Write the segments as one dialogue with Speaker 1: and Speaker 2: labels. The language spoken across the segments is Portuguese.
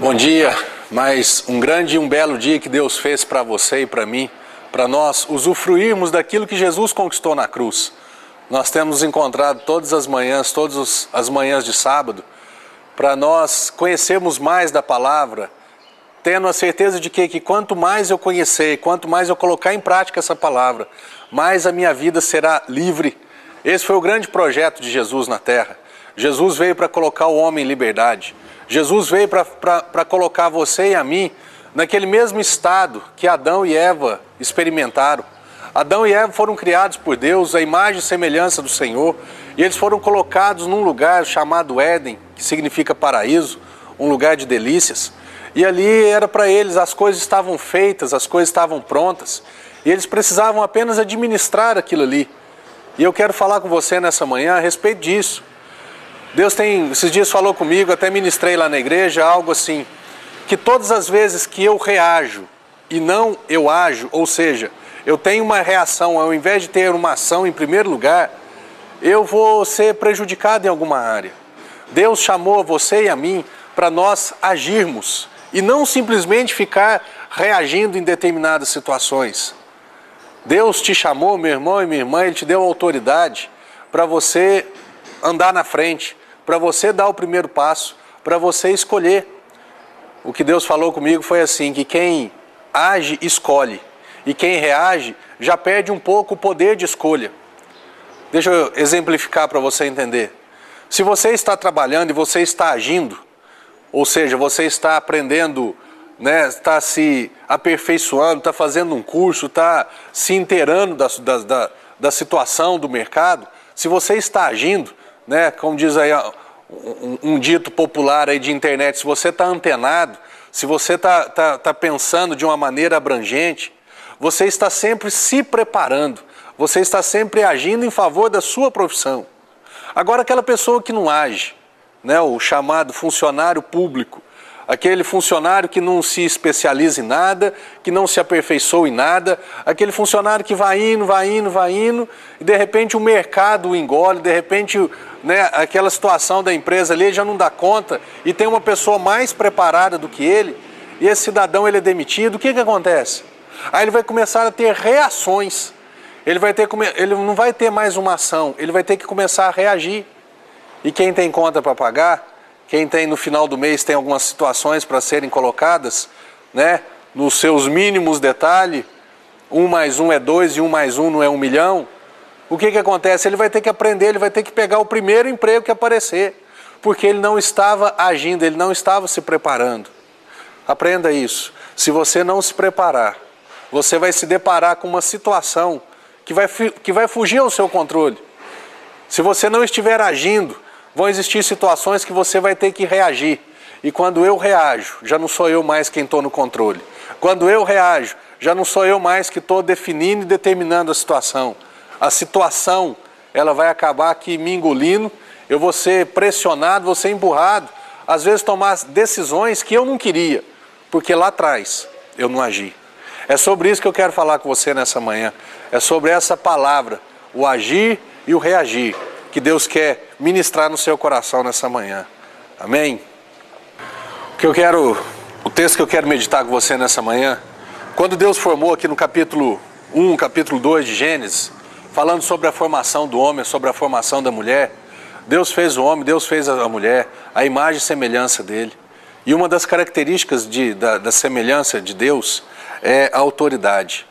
Speaker 1: Bom dia, mais um grande e um belo dia que Deus fez para você e para mim, para nós usufruirmos daquilo que Jesus conquistou na cruz. Nós temos encontrado todas as manhãs de sábado, para nós conhecermos mais da palavra, tendo a certeza de que quanto mais eu conhecer, quanto mais eu colocar em prática essa palavra, mais a minha vida será livre. Esse foi o grande projeto de Jesus na terra. Jesus veio para colocar o homem em liberdade. Jesus veio para colocar você e a mim naquele mesmo estado que Adão e Eva experimentaram. Adão e Eva foram criados por Deus, a imagem e semelhança do Senhor, e eles foram colocados num lugar chamado Éden, que significa paraíso, um lugar de delícias. E ali era para eles, as coisas estavam feitas, as coisas estavam prontas, e eles precisavam apenas administrar aquilo ali. E eu quero falar com você nessa manhã a respeito disso. Deus esses dias falou comigo, até ministrei lá na igreja, algo assim, que todas as vezes que eu reajo e não eu ajo, ou seja, eu tenho uma reação, ao invés de ter uma ação em primeiro lugar, eu vou ser prejudicado em alguma área. Deus chamou você e a mim para nós agirmos e não simplesmente ficar reagindo em determinadas situações. Deus te chamou, meu irmão e minha irmã, Ele te deu autoridade para você andar na frente, para você dar o primeiro passo, para você escolher. O que Deus falou comigo foi assim, que quem age, escolhe, e quem reage já perde um pouco o poder de escolha. Deixa eu exemplificar para você entender. Se você está trabalhando e você está agindo, ou seja, você está aprendendo, está se aperfeiçoando, está fazendo um curso, está se inteirando da situação do mercado, se você está agindo, como diz aí um dito popular aí de internet, se você está antenado, se você está pensando de uma maneira abrangente, você está sempre se preparando, você está sempre agindo em favor da sua profissão. Agora, aquela pessoa que não age, o chamado funcionário público, aquele funcionário que não se especializa em nada, que não se aperfeiçoa em nada, aquele funcionário que vai indo, e de repente o mercado o engole, de repente aquela situação da empresa ali já não dá conta, e tem uma pessoa mais preparada do que ele, e esse cidadão ele é demitido, o que acontece? Aí ele vai começar a ter reações, ele não vai ter mais uma ação, ele vai ter que começar a reagir. E quem tem conta para pagar, quem tem no final do mês tem algumas situações para serem colocadas, nos seus mínimos detalhes, 1 mais 1 é 2 e 1 mais 1 não é 1 milhão, o que acontece? Ele vai ter que aprender, ele vai ter que pegar o primeiro emprego que aparecer, porque ele não estava agindo, ele não estava se preparando. Aprenda isso, se você não se preparar, você vai se deparar com uma situação que vai fugir ao seu controle. Se você não estiver agindo, vão existir situações que você vai ter que reagir. E quando eu reajo, já não sou eu mais quem estou no controle. Quando eu reajo, já não sou eu mais que estou definindo e determinando a situação. A situação, ela vai acabar aqui me engolindo, eu vou ser pressionado, vou ser empurrado, às vezes tomar decisões que eu não queria, porque lá atrás eu não agi. É sobre isso que eu quero falar com você nessa manhã. É sobre essa palavra, o agir e o reagir, que Deus quer ministrar no seu coração nessa manhã. Amém? O texto que eu quero meditar com você nessa manhã, quando Deus formou aqui no capítulo 1, capítulo 2 de Gênesis, falando sobre a formação do homem, sobre a formação da mulher, Deus fez o homem, Deus fez a mulher, a imagem e semelhança dele. E uma das características da semelhança de Deus é a autoridade.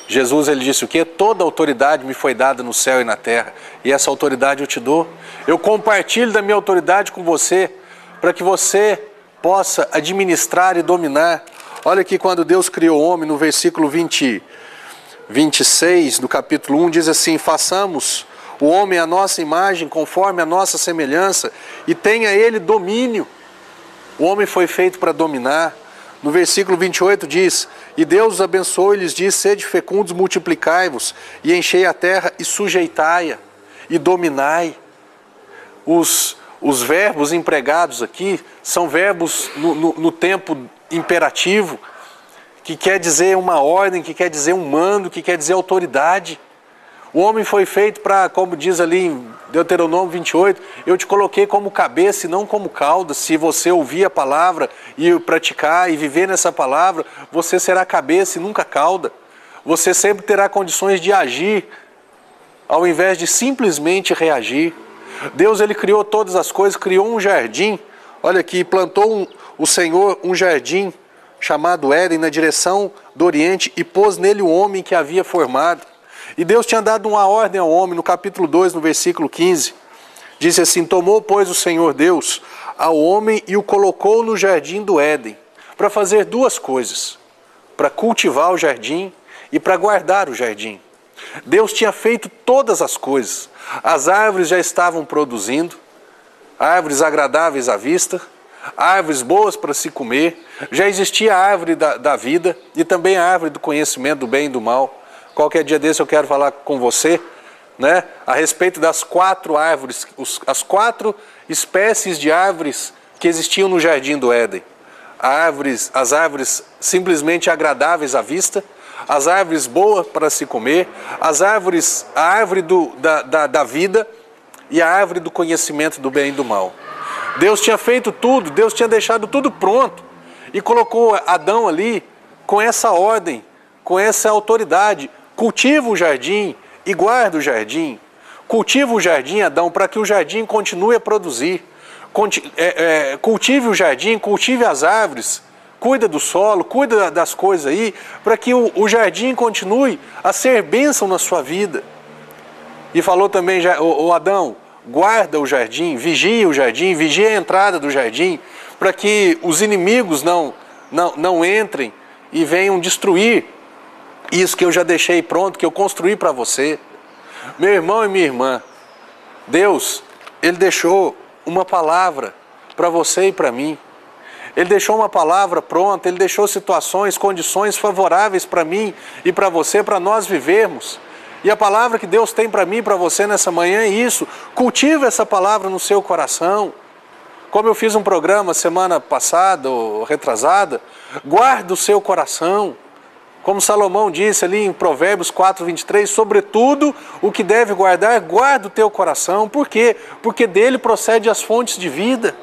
Speaker 1: Jesus, ele disse o quê? Toda autoridade me foi dada no céu e na terra, e essa autoridade eu te dou. Eu compartilho da minha autoridade com você, para que você possa administrar e dominar. Olha aqui quando Deus criou o homem, no versículo 26 do capítulo 1, diz assim: façamos o homem à nossa imagem, conforme a nossa semelhança, e tenha ele domínio. O homem foi feito para dominar. No versículo 28 diz: e Deus os abençoou e lhes disse: sede fecundos, multiplicai-vos, e enchei a terra e sujeitai-a, e dominai. Os verbos empregados aqui são verbos no tempo imperativo, que quer dizer uma ordem, que quer dizer um mando, que quer dizer autoridade. O homem foi feito para, como diz ali em Deuteronômio 28, eu te coloquei como cabeça e não como cauda. Se você ouvir a palavra e praticar e viver nessa palavra, você será cabeça e nunca cauda. Você sempre terá condições de agir, ao invés de simplesmente reagir. Deus, ele criou todas as coisas, criou um jardim. Olha aqui, plantou o Senhor um jardim chamado Éden na direção do Oriente e pôs nele o homem que havia formado. E Deus tinha dado uma ordem ao homem, no capítulo 2, no versículo 15. Disse assim: tomou, pois, o Senhor Deus ao homem e o colocou no jardim do Éden, para fazer duas coisas: para cultivar o jardim e para guardar o jardim. Deus tinha feito todas as coisas. As árvores já estavam produzindo, árvores agradáveis à vista, árvores boas para se comer. Já existia a árvore da vida e também a árvore do conhecimento do bem e do mal. Qualquer dia desse eu quero falar com você, né, a respeito das 4 árvores, as 4 espécies de árvores que existiam no jardim do Éden. As árvores simplesmente agradáveis à vista, as árvores boas para se comer, a árvore da vida e a árvore do conhecimento do bem e do mal. Deus tinha feito tudo, Deus tinha deixado tudo pronto e colocou Adão ali com essa ordem, com essa autoridade: cultiva o jardim e guarda o jardim. Cultiva o jardim, Adão, para que o jardim continue a produzir. Cultive o jardim, cultive as árvores, cuida do solo, cuida das coisas aí, para que o jardim continue a ser bênção na sua vida. E falou também, Adão, guarda o jardim, vigia a entrada do jardim, para que os inimigos não entrem e venham destruir isso que eu já deixei pronto, que eu construí para você. Meu irmão e minha irmã, Deus, ele deixou uma palavra para você e para mim. Ele deixou uma palavra pronta, ele deixou situações, condições favoráveis para mim e para você, para nós vivermos. E a palavra que Deus tem para mim e para você nessa manhã é isso: cultiva essa palavra no seu coração. Como eu fiz um programa semana passada ou retrasada, guarda o seu coração. Como Salomão disse ali em Provérbios 4:23, sobretudo o que deve guardar, guarda o teu coração. Por quê? Porque dele procede as fontes de vida.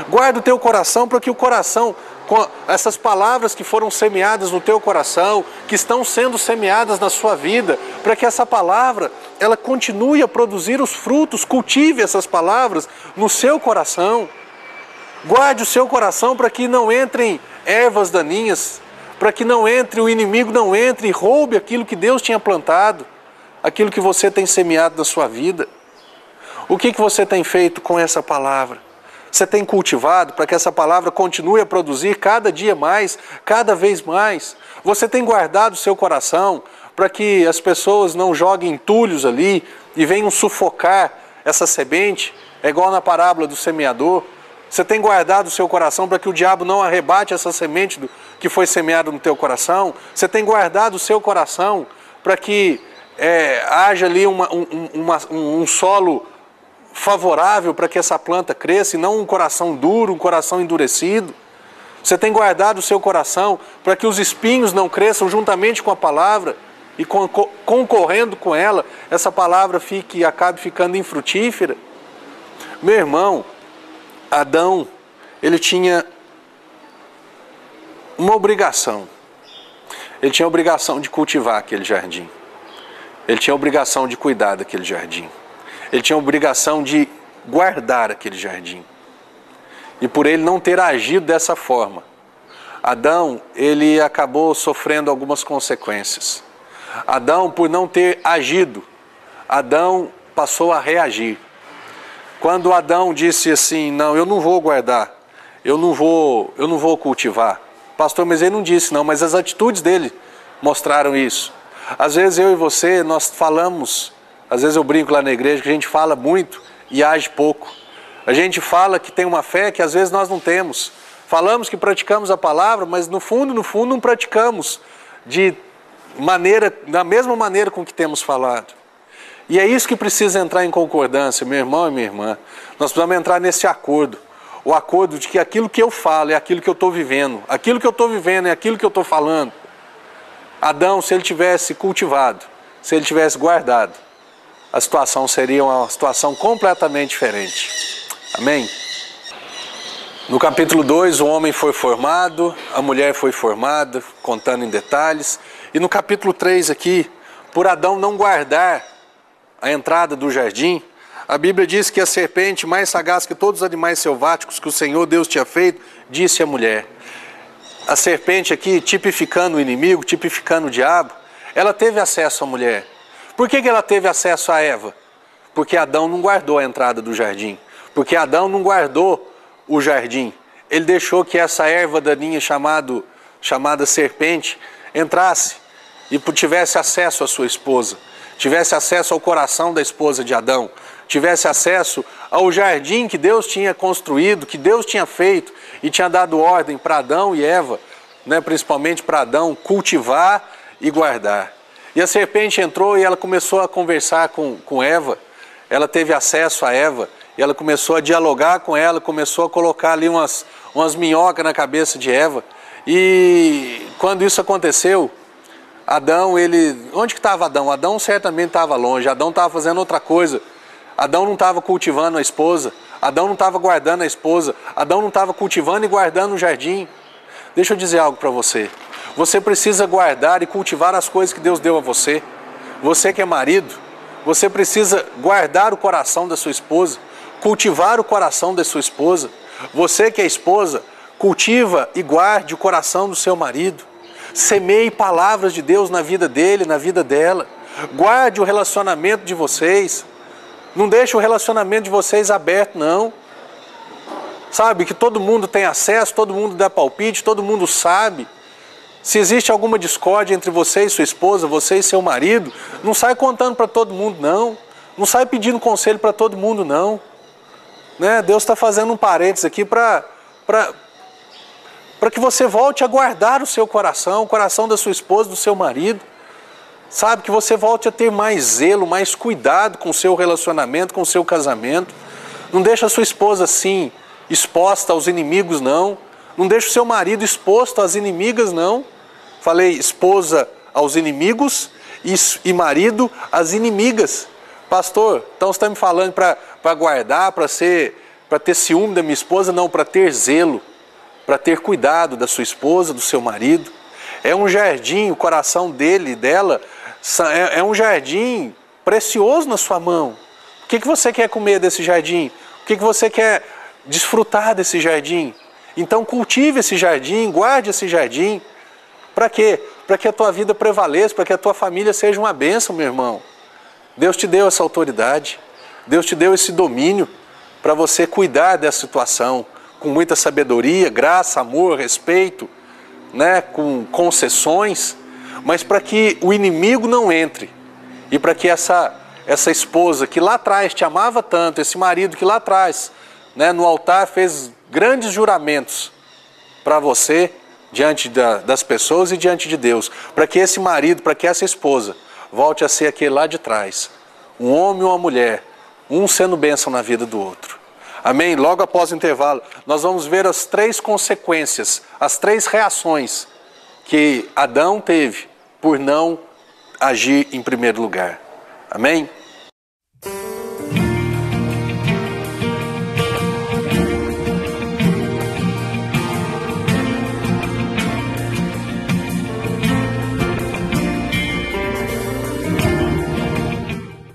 Speaker 1: Guarda o teu coração para que o coração, com essas palavras que foram semeadas no teu coração, que estão sendo semeadas na sua vida, para que essa palavra, ela continue a produzir os frutos. Cultive essas palavras no seu coração. Guarde o seu coração para que não entrem ervas daninhas, para que o inimigo não entre e roube aquilo que Deus tinha plantado, aquilo que você tem semeado na sua vida. O que você tem feito com essa palavra? Você tem cultivado para que essa palavra continue a produzir cada dia mais, cada vez mais? Você tem guardado o seu coração para que as pessoas não joguem entulhos ali e venham sufocar essa semente? É igual na parábola do semeador. Você tem guardado o seu coração para que o diabo não arrebate essa semente que foi semeada no teu coração? Você tem guardado o seu coração para que haja ali um solo favorável para que essa planta cresça e não um coração duro, um coração endurecido? Você tem guardado o seu coração para que os espinhos não cresçam juntamente com a palavra e concorrendo com ela, essa palavra acabe ficando infrutífera? Meu irmão, Adão, ele tinha uma obrigação. Ele tinha a obrigação de cultivar aquele jardim. Ele tinha a obrigação de cuidar daquele jardim. Ele tinha a obrigação de guardar aquele jardim. E por ele não ter agido dessa forma, Adão, ele acabou sofrendo algumas consequências. Adão, por não ter agido, Adão passou a reagir. Quando Adão disse assim: não, eu não vou guardar, eu não vou cultivar. Pastor, mas ele não disse não, mas as atitudes dele mostraram isso. Às vezes eu e você, nós falamos, às vezes eu brinco lá na igreja que a gente fala muito e age pouco. A gente fala que tem uma fé que às vezes nós não temos. Falamos que praticamos a palavra, mas no fundo não praticamos da mesma maneira com que temos falado. E é isso que precisa entrar em concordância, meu irmão e minha irmã. Nós precisamos entrar nesse acordo. O acordo de que aquilo que eu falo é aquilo que eu estou vivendo. Aquilo que eu estou vivendo é aquilo que eu estou falando. Adão, se ele tivesse cultivado, se ele tivesse guardado, a situação seria uma situação completamente diferente. Amém? No capítulo 2, o homem foi formado, a mulher foi formada, contando em detalhes. E no capítulo 3 aqui, por Adão não guardar a entrada do jardim, a Bíblia diz que a serpente, mais sagaz que todos os animais selváticos que o Senhor Deus tinha feito, disse à mulher. A serpente aqui, tipificando o inimigo, tipificando o diabo, ela teve acesso à mulher. Por que ela teve acesso a Eva? Porque Adão não guardou a entrada do jardim. Porque Adão não guardou o jardim. Ele deixou que essa erva daninha chamada serpente entrasse e tivesse acesso à sua esposa, tivesse acesso ao coração da esposa de Adão, tivesse acesso ao jardim que Deus tinha construído, que Deus tinha feito e tinha dado ordem para Adão e Eva, né, principalmente para Adão, cultivar e guardar. E a serpente entrou e ela começou a conversar com Eva, ela teve acesso a Eva, e ela começou a dialogar com ela, começou a colocar ali umas minhocas na cabeça de Eva. E quando isso aconteceu, Adão, onde que estava Adão? Adão certamente estava longe, Adão estava fazendo outra coisa. Adão não estava cultivando a esposa, Adão não estava guardando a esposa, Adão não estava cultivando e guardando o jardim. Deixa eu dizer algo para você. Você precisa guardar e cultivar as coisas que Deus deu a você. Você que é marido, você precisa guardar o coração da sua esposa, cultivar o coração da sua esposa. Você que é esposa, cultiva e guarde o coração do seu marido. Semeie palavras de Deus na vida dele, na vida dela. Guarde o relacionamento de vocês. Não deixe o relacionamento de vocês aberto, não. Sabe, que todo mundo tem acesso, todo mundo dá palpite, todo mundo sabe. Se existe alguma discórdia entre você e sua esposa, você e seu marido, não sai contando para todo mundo, não. Não sai pedindo conselho para todo mundo, não. Né? Deus está fazendo um parênteses aqui para que você volte a guardar o seu coração, o coração da sua esposa, do seu marido. Sabe, que você volte a ter mais zelo, mais cuidado com o seu relacionamento, com o seu casamento. Não deixe a sua esposa assim, exposta aos inimigos, não. Não deixe o seu marido exposto às inimigas, não. Falei esposa aos inimigos e marido às inimigas. Pastor, então você está me falando para guardar, para ter ciúme da minha esposa? Não, para ter zelo, para ter cuidado da sua esposa, do seu marido. É um jardim, o coração dele e dela, é um jardim precioso na sua mão. O que você quer comer desse jardim? O que você quer desfrutar desse jardim? Então cultive esse jardim, guarde esse jardim. Para quê? Para que a tua vida prevaleça, para que a tua família seja uma bênção, meu irmão. Deus te deu essa autoridade, Deus te deu esse domínio para você cuidar dessa situação com muita sabedoria, graça, amor, respeito, né, com concessões, mas para que o inimigo não entre e para que essa esposa que lá atrás te amava tanto, esse marido que lá atrás, né, no altar fez grandes juramentos para você, diante das pessoas e diante de Deus, para que esse marido, para que essa esposa volte a ser aquele lá de trás, um homem e uma mulher, um sendo bênção na vida do outro. Amém? Logo após o intervalo, nós vamos ver as 3 consequências, as 3 reações que Adão teve por não agir em primeiro lugar. Amém?